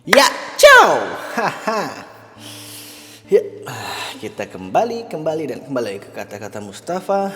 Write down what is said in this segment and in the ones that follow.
Ya, ciao. Haha. Ya, kita kembali dan kembali ke kata-kata Mustafa,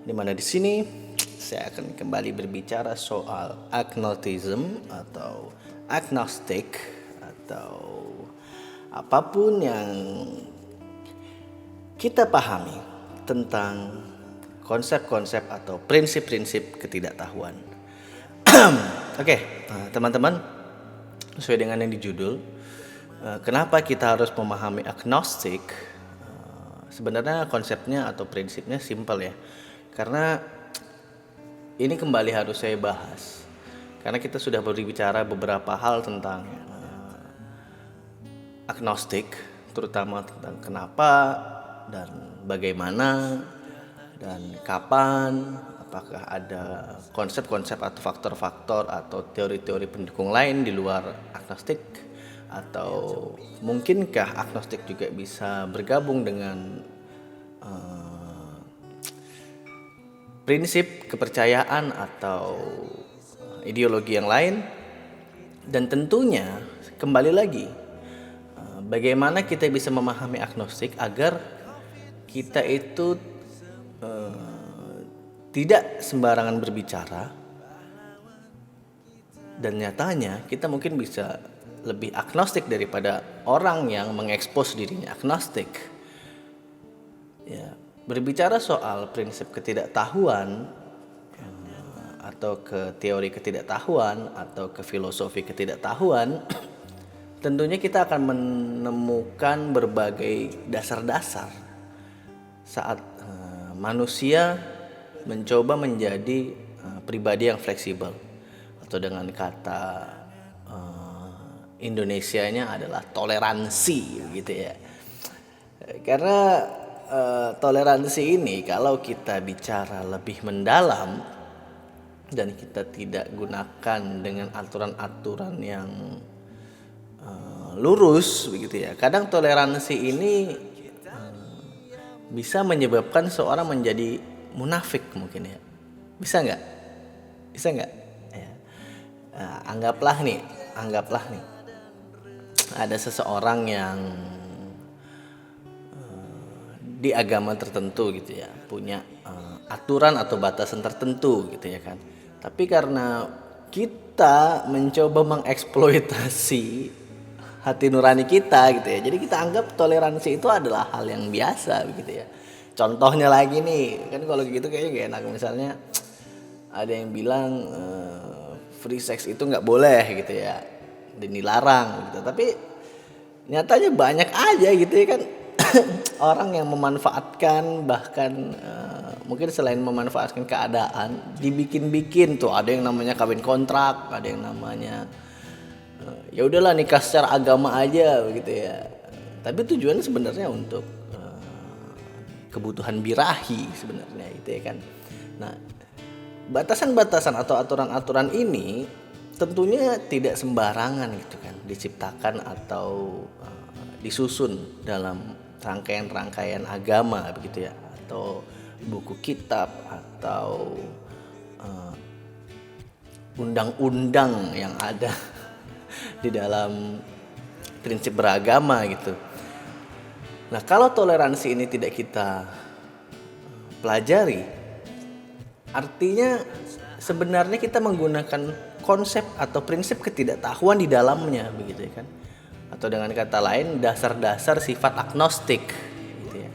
di mana di sini saya akan kembali berbicara soal agnosticism atau agnostic atau apapun yang kita pahami tentang konsep-konsep atau prinsip-prinsip ketidaktahuan. Oke, teman-teman, sesuai dengan yang di judul, kenapa kita harus memahami agnostik? Sebenarnya konsepnya atau prinsipnya simpel ya. Karena ini kembali harus saya bahas. Karena kita sudah berbicara beberapa hal tentang agnostik, terutama tentang kenapa dan bagaimana dan kapan, apakah ada konsep-konsep atau faktor-faktor atau teori-teori pendukung lain di luar agnostik, atau mungkinkah agnostik juga bisa bergabung dengan prinsip kepercayaan atau ideologi yang lain. Dan tentunya kembali lagi, bagaimana kita bisa memahami agnostik agar kita itu tidak sembarangan berbicara, dan nyatanya kita mungkin bisa lebih agnostik daripada orang yang mengekspos dirinya agnostik. Ya, berbicara soal prinsip ketidaktahuan atau ke teori ketidaktahuan atau ke filosofi ketidaktahuan, tentunya kita akan menemukan berbagai dasar-dasar saat manusia mencoba menjadi pribadi yang fleksibel, atau dengan kata Indonesianya adalah toleransi gitu ya. Karena toleransi ini kalau kita bicara lebih mendalam dan kita tidak gunakan dengan aturan-aturan yang lurus begitu ya, kadang toleransi ini bisa menyebabkan seorang menjadi munafik mungkin ya. Bisa nggak ya. Anggaplah nih ada seseorang yang di agama tertentu gitu ya, punya aturan atau batasan tertentu gitu ya kan. Tapi karena kita mencoba mengeksploitasi hati nurani kita gitu ya, jadi kita anggap toleransi itu adalah hal yang biasa begitu ya. Contohnya lagi nih, kan kalau gitu kayaknya gak enak. Misalnya ada yang bilang free sex itu nggak boleh gitu ya, dan dilarang gitu. Tapi nyatanya banyak aja gitu ya kan orang yang memanfaatkan, bahkan mungkin selain memanfaatkan keadaan, dibikin-bikin tuh. Ada yang namanya kawin kontrak, ada yang namanya ya udahlah nikah secara agama aja begitu ya. Tapi tujuannya sebenarnya untuk kebutuhan birahi sebenarnya itu ya kan. Nah, batasan-batasan atau aturan-aturan ini tentunya tidak sembarangan gitu kan diciptakan atau disusun dalam rangkaian-rangkaian agama begitu ya, atau buku kitab atau undang-undang yang ada di dalam prinsip beragama gitu. Nah, kalau toleransi ini tidak kita pelajari, artinya sebenarnya kita menggunakan konsep atau prinsip ketidaktahuan di dalamnya begitu ya kan. Atau dengan kata lain, dasar-dasar sifat agnostik gitu ya.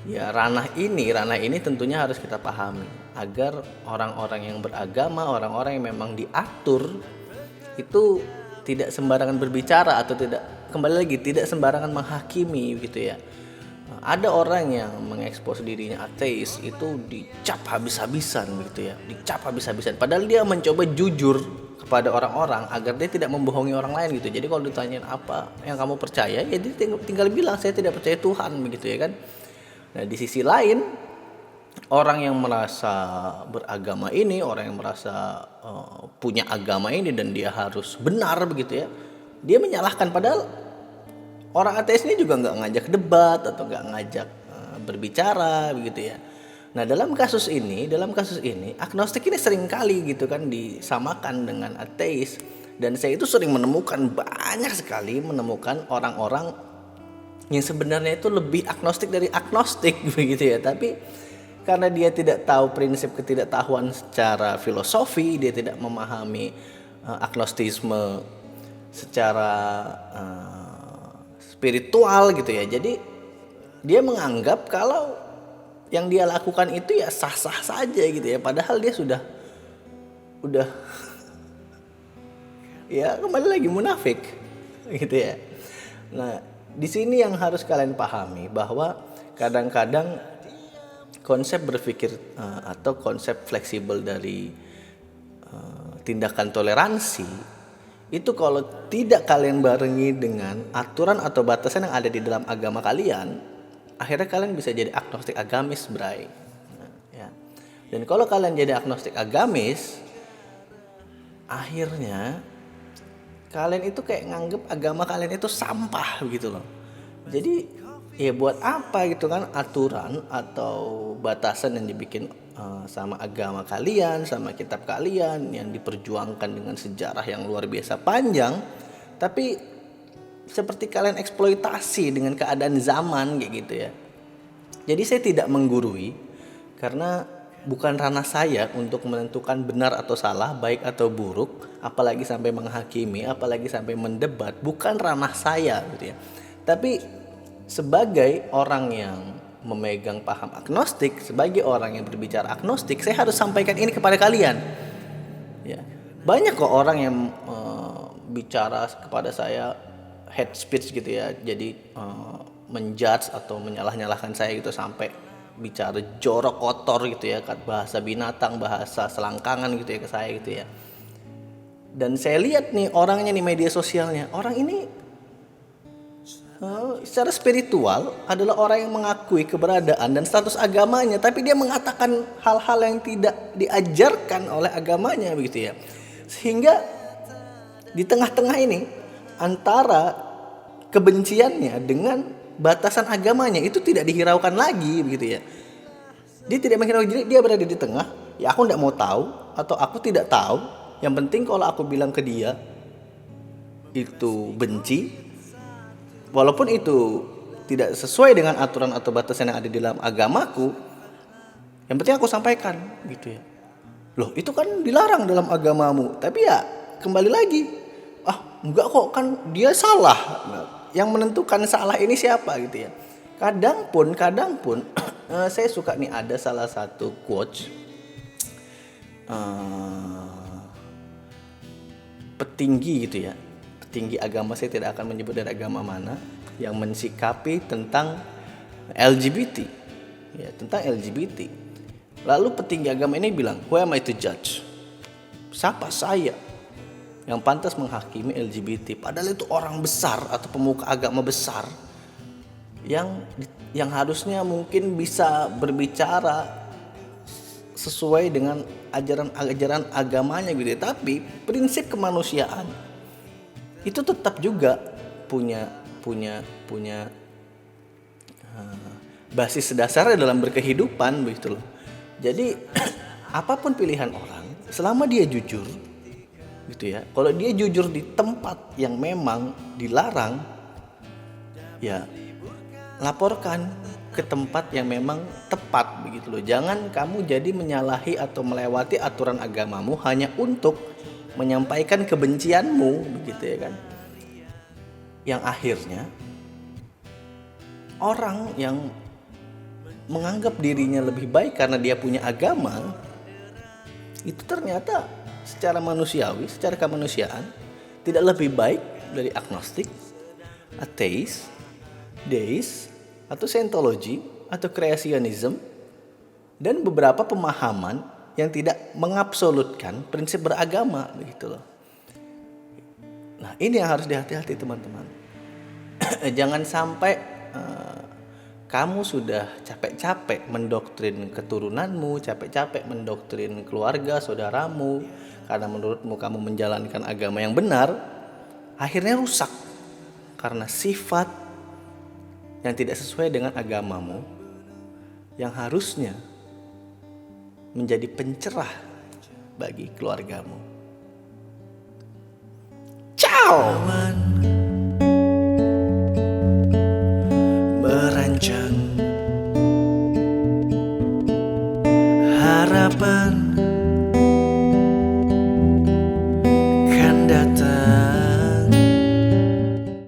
Ya, ranah ini tentunya harus kita pahami agar orang-orang yang beragama, orang-orang yang memang diatur itu tidak sembarangan berbicara, atau tidak sembarangan menghakimi gitu ya. Ada orang yang mengekspos dirinya ateis itu dicap habis-habisan gitu ya, padahal dia mencoba jujur kepada orang-orang agar dia tidak membohongi orang lain gitu. Jadi kalau ditanyain apa yang kamu percaya, ya dia tinggal bilang saya tidak percaya Tuhan begitu ya kan. Nah, di sisi lain, orang yang merasa beragama ini, orang yang merasa punya agama ini dan dia harus benar begitu ya, dia menyalahkan. Padahal orang ateis ini juga nggak ngajak debat atau nggak ngajak berbicara begitu ya. Nah, dalam kasus ini agnostik ini sering kali gitu kan disamakan dengan ateis, Dan saya itu sering banyak sekali menemukan orang-orang yang sebenarnya itu lebih agnostik dari agnostik begitu ya. Tapi karena dia tidak tahu prinsip ketidaktahuan secara filosofi, dia tidak memahami agnostisme secara spiritual gitu ya. Jadi dia menganggap kalau yang dia lakukan itu ya sah-sah saja gitu ya. Padahal dia udah ya kembali lagi munafik gitu ya. Nah, di sini yang harus kalian pahami bahwa kadang-kadang konsep berpikir atau konsep fleksibel dari tindakan toleransi itu kalau tidak kalian barengi dengan aturan atau batasan yang ada di dalam agama kalian, akhirnya kalian bisa jadi agnostik agamis, bray. Nah, ya. Dan kalau kalian jadi agnostik agamis, akhirnya kalian itu kayak nganggep agama kalian itu sampah gitu loh. Jadi ya buat apa gitu kan aturan atau batasan yang dibikin sama agama kalian, sama kitab kalian yang diperjuangkan dengan sejarah yang luar biasa panjang, tapi seperti kalian eksploitasi dengan keadaan zaman kayak gitu ya. Jadi saya tidak menggurui karena bukan ranah saya untuk menentukan benar atau salah, baik atau buruk, apalagi sampai menghakimi, apalagi sampai mendebat, bukan ranah saya gitu ya. Tapi sebagai orang yang memegang paham agnostik, sebagai orang yang berbicara agnostik, saya harus sampaikan ini kepada kalian. Ya, banyak kok orang yang bicara kepada saya hate speech gitu ya, jadi menjudge atau menyalah-nyalahkan saya gitu sampai bicara jorok kotor gitu ya, bahasa binatang, bahasa selangkangan gitu ya ke saya gitu ya. Dan saya lihat nih orangnya nih media sosialnya, orang ini secara spiritual adalah orang yang mengakui keberadaan dan status agamanya, tapi dia mengatakan hal-hal yang tidak diajarkan oleh agamanya begitu ya. Sehingga di tengah-tengah ini antara kebenciannya dengan batasan agamanya itu tidak dihiraukan lagi begitu ya. Dia tidak menghiraukan, jadi dia berada di tengah. Ya aku tidak mau tahu atau aku tidak tahu. Yang penting kalau aku bilang ke dia itu benci, walaupun itu tidak sesuai dengan aturan atau batasan yang ada di dalam agamaku, yang penting aku sampaikan gitu ya. Loh itu kan dilarang dalam agamamu. Tapi ya kembali lagi, enggak kok, kan dia salah. Nah, yang menentukan salah ini siapa gitu ya. Kadang pun saya suka nih ada salah satu quotes petinggi gitu ya, petinggi agama, saya tidak akan menyebut dari agama mana, yang mensikapi tentang LGBT ya, tentang LGBT. Lalu petinggi agama ini bilang, who am I to judge? Siapa saya yang pantas menghakimi LGBT? Padahal itu orang besar atau pemuka agama besar yang harusnya mungkin bisa berbicara sesuai dengan ajaran agamanya gitu. Tapi prinsip kemanusiaan itu tetap juga punya basis dasarnya dalam berkehidupan begitu loh. Jadi apapun pilihan orang, selama dia jujur gitu ya. Kalau dia jujur di tempat yang memang dilarang, ya laporkan ke tempat yang memang tepat begitu loh. Jangan kamu jadi menyalahi atau melewati aturan agamamu hanya untuk menyampaikan kebencianmu begitu ya kan. Yang akhirnya orang yang menganggap dirinya lebih baik karena dia punya agama, itu ternyata secara manusiawi, secara kemanusiaan tidak lebih baik dari agnostik, ateis, deis, atau Scientology, atau kreasionisme, dan beberapa pemahaman yang tidak mengabsolutkan prinsip beragama begitu loh. Nah ini yang harus dihati-hati teman-teman. Jangan sampai kamu sudah capek-capek mendoktrin keturunanmu, capek-capek mendoktrin keluarga, saudaramu, karena menurutmu kamu menjalankan agama yang benar, akhirnya rusak karena sifat yang tidak sesuai dengan agamamu, yang harusnya menjadi pencerah bagi keluargamu. Awan merancang harapan